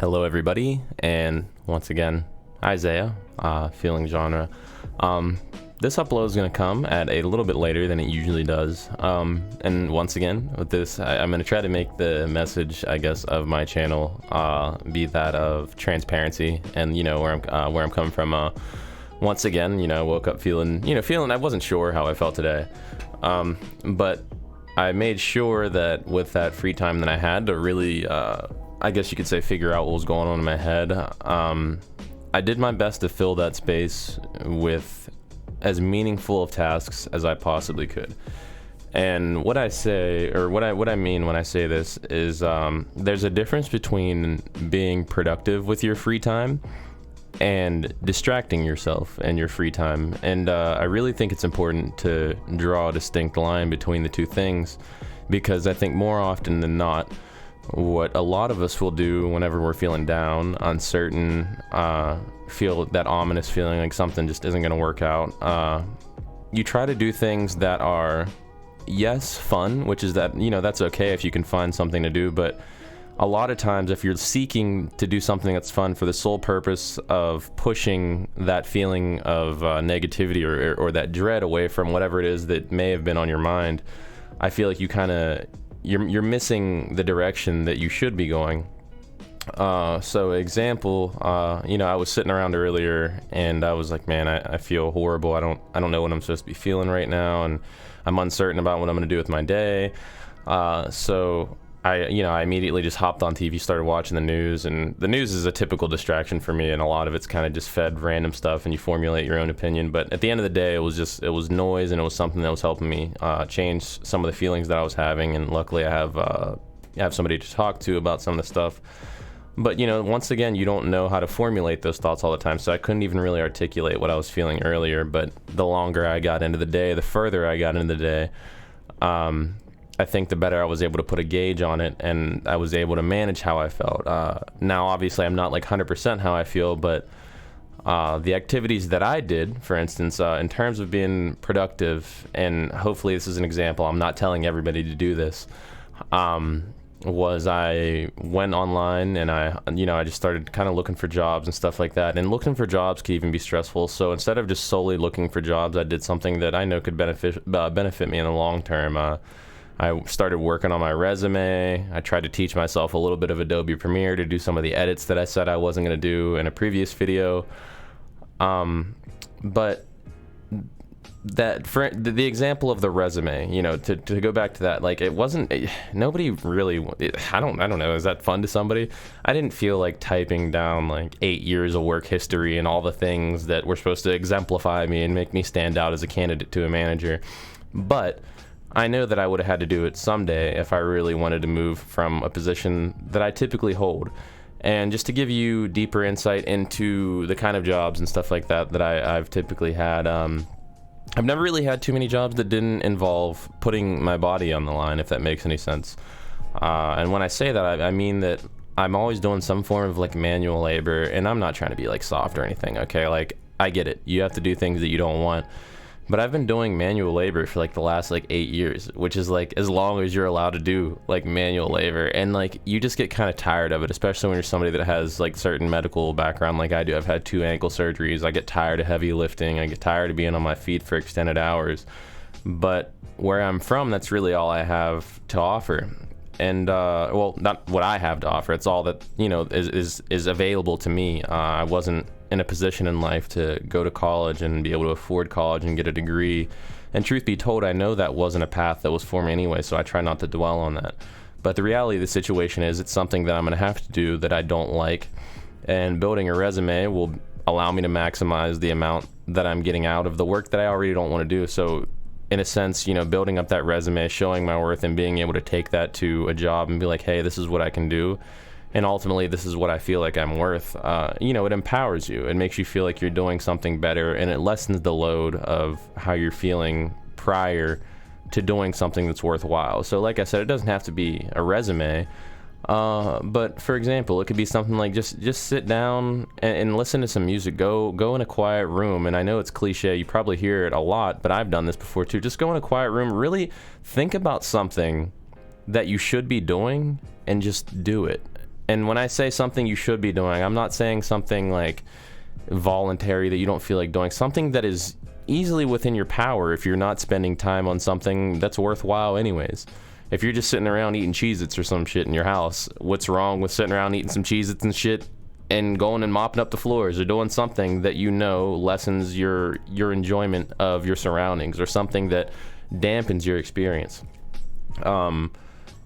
Hello, everybody, and once again, Isaiah, Feeling Genre. This upload is going to come at a little bit later than it usually does. And once again, with this, I'm going to try to make the message, I guess, of my channel be that of transparency and, where I'm coming from. Once again, I woke up feeling I wasn't sure how I felt today. But I made sure that with that free time that I had to really, I guess you could say, figure out what was going on in my head. I did my best to fill that space with as meaningful of tasks as I possibly could. And what I say, or what I mean when I say this is, there's a difference between being productive with your free time and distracting yourself in your free time. And I really think it's important to draw a distinct line between the two things, because I think more often than not, what a lot of us will do whenever we're feeling down, uncertain, feel that ominous feeling like something just isn't going to work out, you try to do things that are, yes, fun, which is that, that's okay if you can find something to do, but a lot of times if you're seeking to do something that's fun for the sole purpose of pushing that feeling of negativity or that dread away from whatever it is that may have been on your mind, I feel like you're missing the direction that you should be going. So example, I was sitting around earlier and I was like, man, I feel horrible. I don't know what I'm supposed to be feeling right now, and I'm uncertain about what I'm going to do with my day. So I immediately just hopped on TV, started watching the news, and the news is a typical distraction for me, and a lot of it's kind of just fed random stuff and you formulate your own opinion. But at the end of the day, it was noise, and it was something that was helping me change some of the feelings that I was having. And luckily I have somebody to talk to about some of the stuff. But once again, you don't know how to formulate those thoughts all the time, so I couldn't even really articulate what I was feeling earlier. But the longer I got into the day, the further I got into the day, I think the better I was able to put a gauge on it, and I was able to manage how I felt. Now, obviously, I'm not like 100% how I feel, but the activities that I did, for instance, in terms of being productive, and hopefully this is an example, I'm not telling everybody to do this, was I went online and I just started kind of looking for jobs and stuff like that. And looking for jobs can even be stressful. So instead of just solely looking for jobs, I did something that I know could benefit me in the long term. I started working on my resume. I tried to teach myself a little bit of Adobe Premiere to do some of the edits that I said I wasn't going to do in a previous video. But that, for the example of the resume, to go back to that, like, it wasn't, nobody really, I don't know, is that fun to somebody? I didn't feel like typing down like 8 years of work history and all the things that were supposed to exemplify me and make me stand out as a candidate to a manager. But I know that I would have had to do it someday if I really wanted to move from a position that I typically hold. And just to give you deeper insight into the kind of jobs and stuff like that I've typically had, I've never really had too many jobs that didn't involve putting my body on the line, if that makes any sense. And when I say that, I mean that I'm always doing some form of like manual labor, and I'm not trying to be like soft or anything, okay? Like, I get it. You have to do things that you don't want. But I've been doing manual labor for like the last like 8 years, which is like as long as you're allowed to do like manual labor. And like you just get kind of tired of it, especially when you're somebody that has like certain medical background like I do. I've had 2 ankle surgeries. I get tired of heavy lifting. I get tired of being on my feet for extended hours. But where I'm from, that's really all I have to offer. And well, not what I have to offer. It's all that is available to me. I wasn't in a position in life to go to college and be able to afford college and get a degree. And truth be told, I know that wasn't a path that was for me anyway, so I try not to dwell on that. But the reality of the situation is it's something that I'm going to have to do that I don't like. And building a resume will allow me to maximize the amount that I'm getting out of the work that I already don't want to do. So in a sense, building up that resume, showing my worth, and being able to take that to a job and be like, hey, this is what I can do. And ultimately, this is what I feel like I'm worth. It empowers you. It makes you feel like you're doing something better, and it lessens the load of how you're feeling prior to doing something that's worthwhile. So like I said, it doesn't have to be a resume. But for example, it could be something like just sit down and listen to some music. Go in a quiet room. And I know it's cliche. You probably hear it a lot, but I've done this before too. Just go in a quiet room. Really think about something that you should be doing and just do it. And when I say something you should be doing, I'm not saying something like voluntary that you don't feel like doing, something that is easily within your power if you're not spending time on something that's worthwhile anyways. If you're just sitting around eating Cheez-Its or some shit in your house, what's wrong with sitting around eating some Cheez-Its and shit and going and mopping up the floors or doing something that you know lessens your enjoyment of your surroundings, or something that dampens your experience?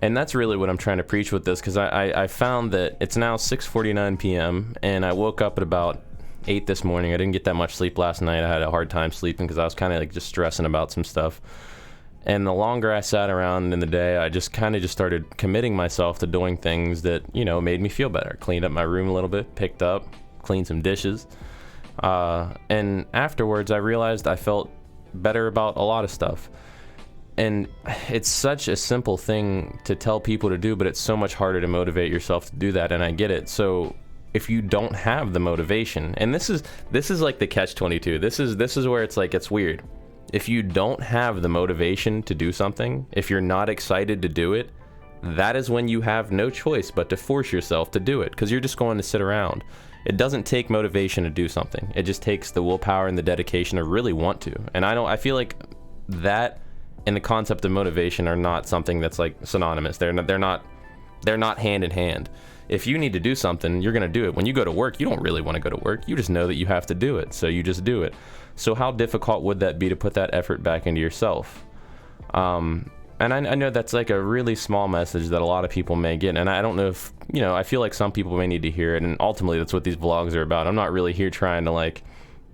And that's really what I'm trying to preach with this, because I found that it's now 6:49 p.m. and I woke up at about 8 this morning. I didn't get that much sleep last night. I had a hard time sleeping because I was kind of like just stressing about some stuff. And the longer I sat around in the day, I just kind of just started committing myself to doing things that, you know, made me feel better. Cleaned up my room a little bit, picked up, cleaned some dishes. And afterwards, I realized I felt better about a lot of stuff. And it's such a simple thing to tell people to do, but it's so much harder to motivate yourself to do that, and I get it. So if you don't have the motivation, and this is like the catch-22. This is where it's like, it's weird. If you don't have the motivation to do something, if you're not excited to do it, that is when you have no choice but to force yourself to do it, because you're just going to sit around. It doesn't take motivation to do something. It just takes the willpower and the dedication to really want to. And I feel like that and the concept of motivation are not something that's like synonymous. They're not hand in hand. If you need to do something, you're going to do it. When you go to work, you don't really want to go to work. You just know that you have to do it, so you just do it. So how difficult would that be to put that effort back into yourself? And I know that's like a really small message that a lot of people may get, and I don't know if, you know, I feel like some people may need to hear it, and ultimately that's what these vlogs are about. I'm not really here trying to like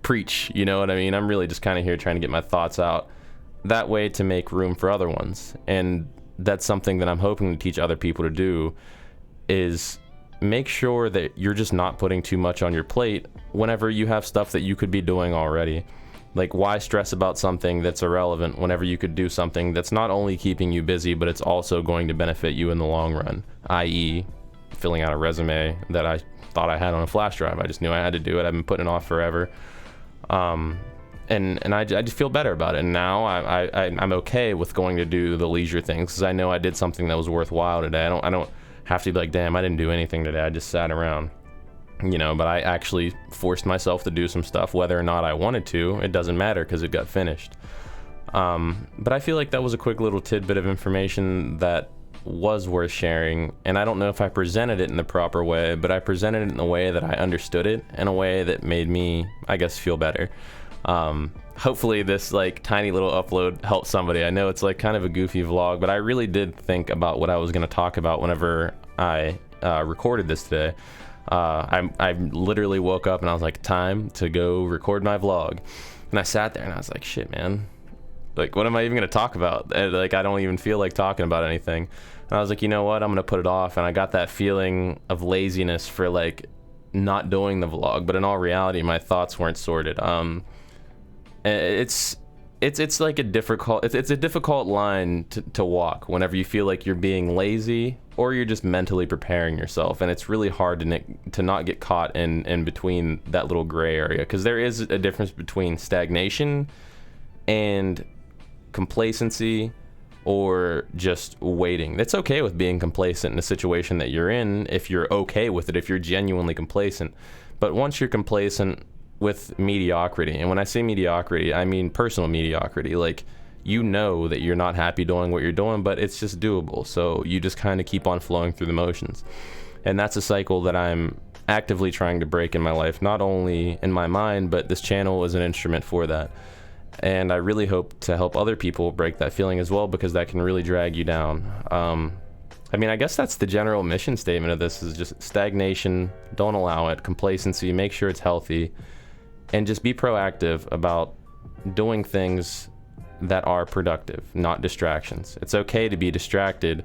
preach, you know what I mean? I'm really just kind of here trying to get my thoughts out that way to make room for other ones. And that's something that I'm hoping to teach other people to do, is make sure that you're just not putting too much on your plate whenever you have stuff that you could be doing already. Like, why stress about something that's irrelevant whenever you could do something that's not only keeping you busy, but it's also going to benefit you in the long run, i.e. filling out a resume that I thought I had on a flash drive. I just knew I had to do it. I've been putting it off forever. And I just feel better about it. And now I'm okay with going to do the leisure things, because I know I did something that was worthwhile today. I don't have to be like, damn, I didn't do anything today. I just sat around, you know. But I actually forced myself to do some stuff, whether or not I wanted to. It doesn't matter, because it got finished. But I feel like that was a quick little tidbit of information that was worth sharing. And I don't know if I presented it in the proper way, but I presented it in a way that I understood it, in a way that made me, I guess, feel better. Hopefully this like tiny little upload helped somebody. I know it's like kind of a goofy vlog, but I really did think about what I was going to talk about whenever I recorded this today. I literally woke up and I was like, time to go record my vlog. And I sat there and I was like, shit, man, like, what am I even going to talk about? Like, I don't even feel like talking about anything. And I was like, you know what, I'm going to put it off. And I got that feeling of laziness for like not doing the vlog, but in all reality, my thoughts weren't sorted. It's like a difficult line to walk whenever you feel like you're being lazy or you're just mentally preparing yourself, and it's really hard to not get caught in between that little gray area, because there is a difference between stagnation and complacency, or just waiting. It's okay with being complacent in a situation that you're in if you're okay with it, if you're genuinely complacent. But once you're complacent with mediocrity, and when I say mediocrity, I mean personal mediocrity, like, you know that you're not happy doing what you're doing, but it's just doable, so you just kind of keep on flowing through the motions. And that's a cycle that I'm actively trying to break in my life, not only in my mind, but this channel is an instrument for that. And I really hope to help other people break that feeling as well, because that can really drag you down. I mean, I guess that's the general mission statement of this, is just stagnation, don't allow it, complacency, make sure it's healthy, and just be proactive about doing things that are productive, not distractions. It's okay to be distracted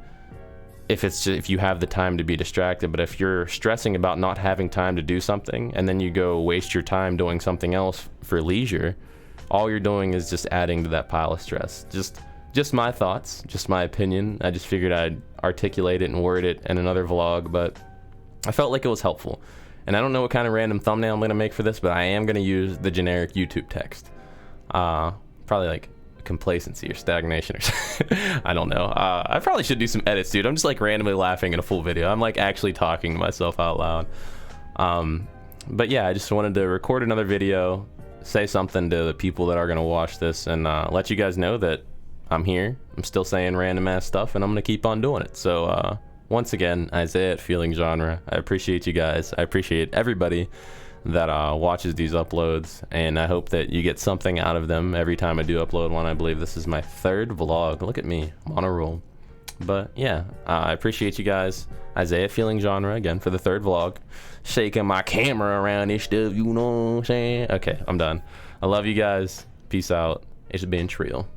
if you have the time to be distracted, but if you're stressing about not having time to do something and then you go waste your time doing something else for leisure, all you're doing is just adding to that pile of stress. Just my thoughts, just my opinion. I just figured I'd articulate it and word it in another vlog, but I felt like it was helpful. And I don't know what kind of random thumbnail I'm going to make for this, but I am going to use the generic YouTube text. Probably like complacency or stagnation or I don't know. I probably should do some edits, dude. I'm just like randomly laughing in a full video. I'm like actually talking to myself out loud. But yeah, I just wanted to record another video, say something to the people that are gonna watch this, and let you guys know that I'm here. I'm still saying random ass stuff, and I'm gonna keep on doing it. So once again, Isaiah at Feeling Genre. I appreciate you guys. I appreciate everybody that watches these uploads, and I hope that you get something out of them every time I do upload one. I believe this is my 3rd vlog. Look at me, I'm on a roll. But yeah, I appreciate you guys. Isaiah Feeling Genre again for the 3rd vlog. Shaking my camera around and stuff, you know what I'm saying? Okay, I'm done. I love you guys. Peace out. It's been Trill.